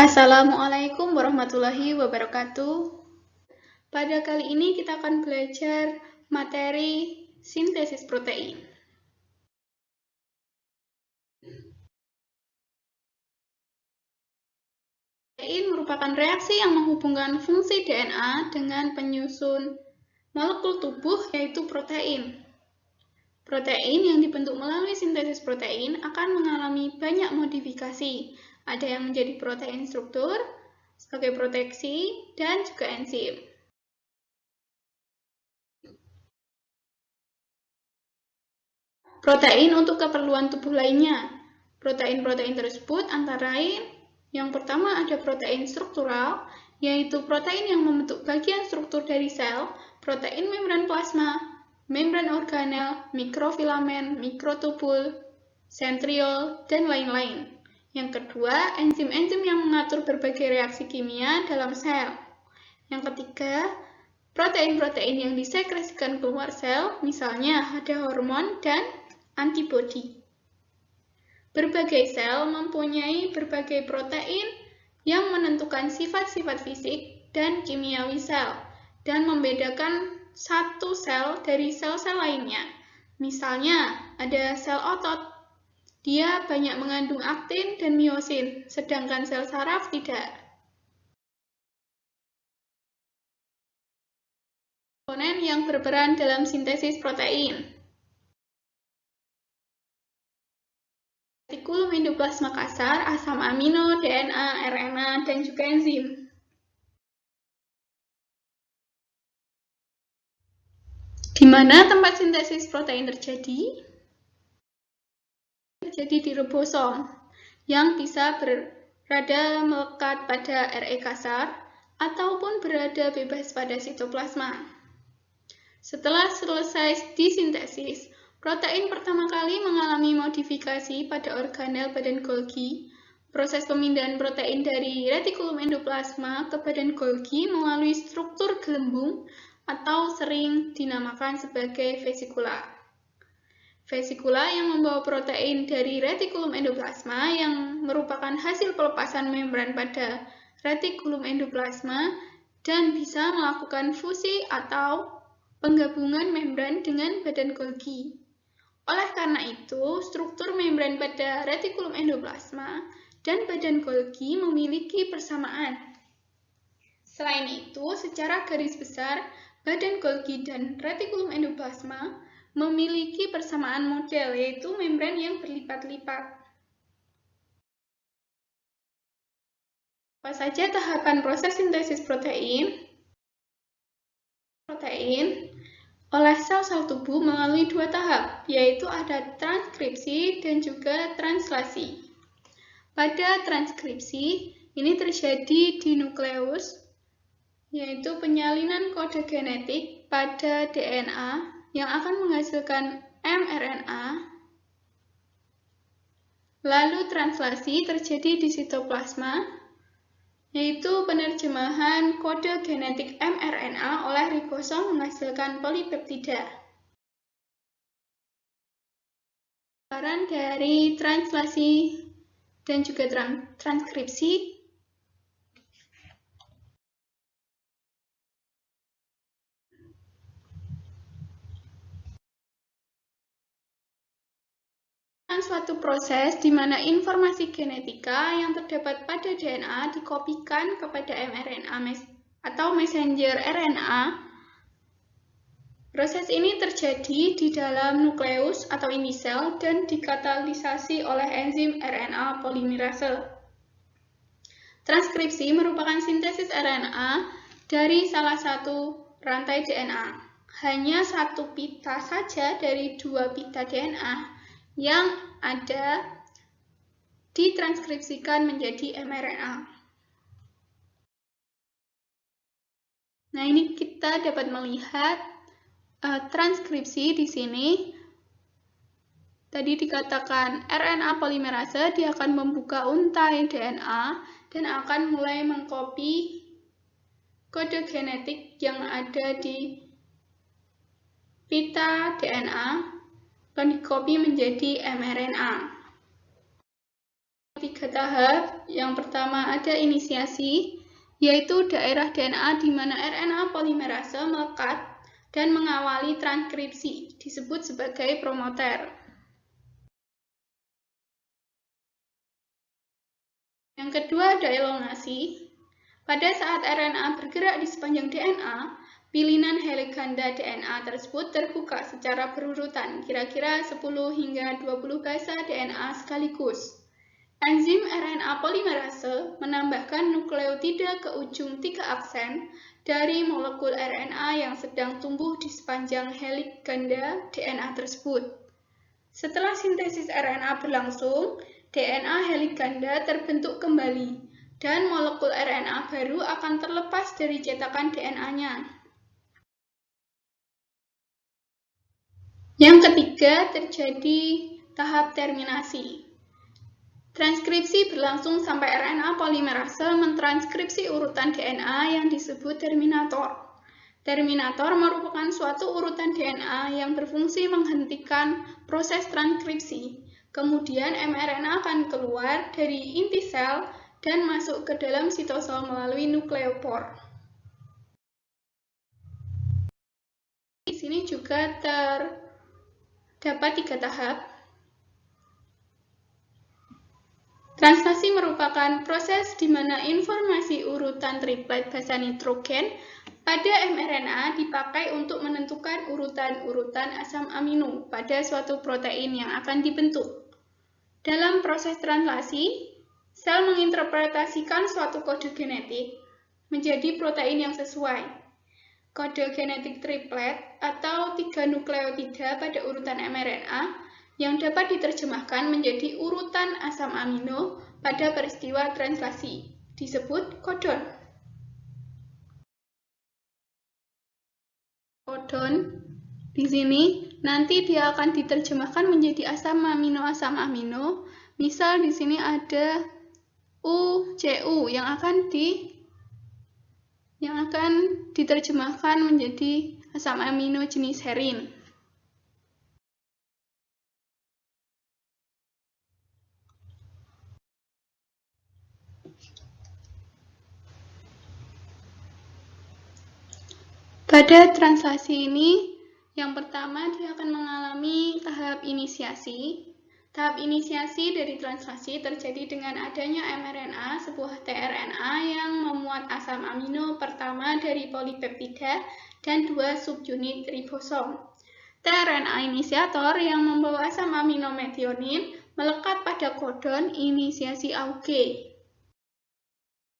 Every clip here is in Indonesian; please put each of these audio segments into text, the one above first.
Assalamualaikum warahmatullahi wabarakatuh. Pada kali ini kita akan belajar materi sintesis protein. Protein merupakan reaksi yang menghubungkan fungsi DNA dengan penyusun molekul tubuh, yaitu protein. Protein yang dibentuk melalui sintesis protein akan mengalami banyak modifikasi. Ada yang menjadi protein struktur, sebagai proteksi, dan juga enzim. Protein untuk keperluan tubuh lainnya. Protein-protein tersebut antara lain, yang pertama ada protein struktural, yaitu protein yang membentuk bagian struktur dari sel, protein membran plasma, membran organel, mikrofilamen, mikrotubul, sentriol, dan lain-lain. Yang kedua, enzim-enzim yang mengatur berbagai reaksi kimia dalam sel. Yang ketiga, protein-protein yang disekresikan keluar sel, misalnya ada hormon dan antibodi. Berbagai sel mempunyai berbagai protein yang menentukan sifat-sifat fisik dan kimiawi sel dan membedakan satu sel dari sel-sel lainnya. Misalnya, ada sel otot, dia banyak mengandung aktin dan miosin, sedangkan sel saraf tidak. Komponen yang berperan dalam sintesis protein. Retikulum endoplasma kasar, asam amino, DNA, RNA, dan juga enzim. Di mana tempat sintesis protein terjadi? Terjadi di ribosom, yang bisa berada melekat pada RE kasar ataupun berada bebas pada sitoplasma. Setelah selesai disintesis, protein pertama kali mengalami modifikasi pada organel badan Golgi. Proses pemindahan protein dari retikulum endoplasma ke badan Golgi melalui struktur gelembung atau sering dinamakan sebagai vesikula. Vesikula yang membawa protein dari retikulum endoplasma yang merupakan hasil pelepasan membran pada retikulum endoplasma dan bisa melakukan fusi atau penggabungan membran dengan badan Golgi. Oleh karena itu, struktur membran pada retikulum endoplasma dan badan Golgi memiliki persamaan. Selain itu, secara garis besar, badan Golgi dan retikulum endoplasma memiliki persamaan model, yaitu membran yang berlipat-lipat. Apa saja tahapan proses sintesis protein? Protein oleh sel-sel tubuh melalui dua tahap, yaitu ada transkripsi dan juga translasi. Pada transkripsi, ini terjadi di nukleus, yaitu penyalinan kode genetik pada DNA yang akan menghasilkan mRNA. Lalu translasi terjadi di sitoplasma, yaitu penerjemahan kode genetik mRNA oleh ribosom menghasilkan polipeptida. Peran dari translasi dan juga transkripsi. Suatu proses di mana informasi genetika yang terdapat pada DNA dikopikan kepada mRNA atau messenger RNA. Proses ini terjadi di dalam nukleus atau inti sel dan dikatalisasi oleh enzim RNA polimerase. Transkripsi merupakan sintesis RNA dari salah satu rantai DNA. Hanya satu pita saja dari dua pita DNA yang ada ditranskripsikan menjadi mRNA. Nah, ini kita dapat melihat transkripsi di sini. Tadi dikatakan RNA polimerase dia akan membuka untai DNA dan akan mulai mengcopy kode genetik yang ada di pita DNA dan dikopi menjadi mRNA. 3 tahap. Yang pertama ada inisiasi, yaitu daerah DNA di mana RNA polimerase melekat dan mengawali transkripsi, disebut sebagai promoter. Yang kedua ada elongasi. Pada saat RNA bergerak di sepanjang DNA, pilihan heliks ganda DNA tersebut terbuka secara berurutan, kira-kira 10 hingga 20 basa DNA sekaligus. Enzim RNA polimerase menambahkan nukleotida ke ujung 3 aksen dari molekul RNA yang sedang tumbuh di sepanjang heliks ganda DNA tersebut. Setelah sintesis RNA berlangsung, DNA heliks ganda terbentuk kembali, dan molekul RNA baru akan terlepas dari cetakan DNA-nya. Yang ketiga, terjadi tahap terminasi. Transkripsi berlangsung sampai RNA polimerase mentranskripsi urutan DNA yang disebut terminator. Terminator merupakan suatu urutan DNA yang berfungsi menghentikan proses transkripsi. Kemudian mRNA akan keluar dari inti sel dan masuk ke dalam sitosol melalui nukleopor. Di sini juga terdapat 3 tahap. Translasi merupakan proses di mana informasi urutan triplet basa nitrogen pada mRNA dipakai untuk menentukan urutan-urutan asam amino pada suatu protein yang akan dibentuk. Dalam proses translasi, sel menginterpretasikan suatu kode genetik menjadi protein yang sesuai. Kode genetik triplet atau 3 nukleotida pada urutan mRNA yang dapat diterjemahkan menjadi urutan asam amino pada peristiwa translasi, disebut kodon. Kodon di sini nanti dia akan diterjemahkan menjadi asam amino. Misal di sini ada UCU yang akan diterjemahkan menjadi asam amino jenis herin. Pada translasi ini, yang pertama dia akan mengalami tahap inisiasi. Tahap inisiasi dari translasi terjadi dengan adanya mRNA, sebuah tRNA yang memuat asam amino pertama dari polipeptida dan 2 subunit ribosom. tRNA inisiator yang membawa asam amino metionin melekat pada kodon inisiasi AUG.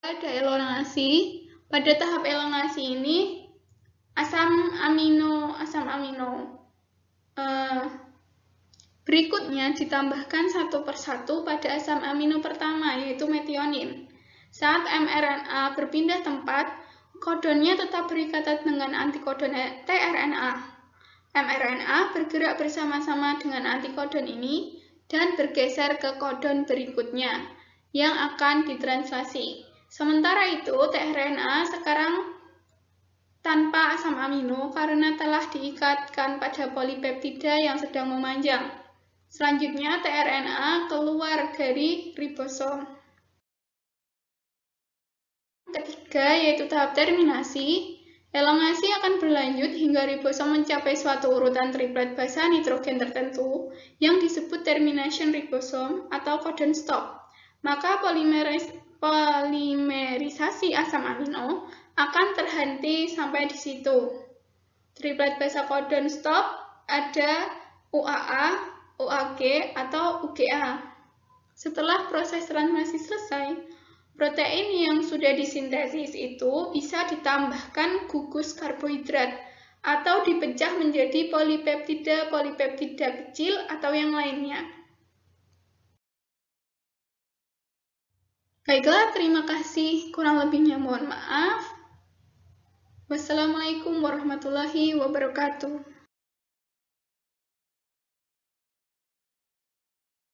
Pada elongasi, pada tahap elongasi ini asam amino berikutnya ditambahkan satu persatu pada asam amino pertama, yaitu metionin. Saat mRNA berpindah tempat, kodonnya tetap berikatan dengan antikodon tRNA. mRNA bergerak bersama-sama dengan antikodon ini dan bergeser ke kodon berikutnya yang akan ditranslasi. Sementara itu, tRNA sekarang tanpa asam amino karena telah diikatkan pada polipeptida yang sedang memanjang. Selanjutnya, tRNA keluar dari ribosom. Ketiga, yaitu tahap terminasi. Elongasi akan berlanjut hingga ribosom mencapai suatu urutan triplet basa nitrogen tertentu yang disebut termination ribosom atau codon stop. Maka polimerisasi asam amino akan terhenti sampai di situ. Triplet basa codon stop ada UAA, UAG, atau UGA. Setelah proses translasi selesai, protein yang sudah disintesis itu bisa ditambahkan gugus karbohidrat atau dipecah menjadi polipeptida kecil atau yang lainnya. Baiklah, terima kasih. Kurang lebihnya mohon maaf. Wassalamualaikum warahmatullahi wabarakatuh.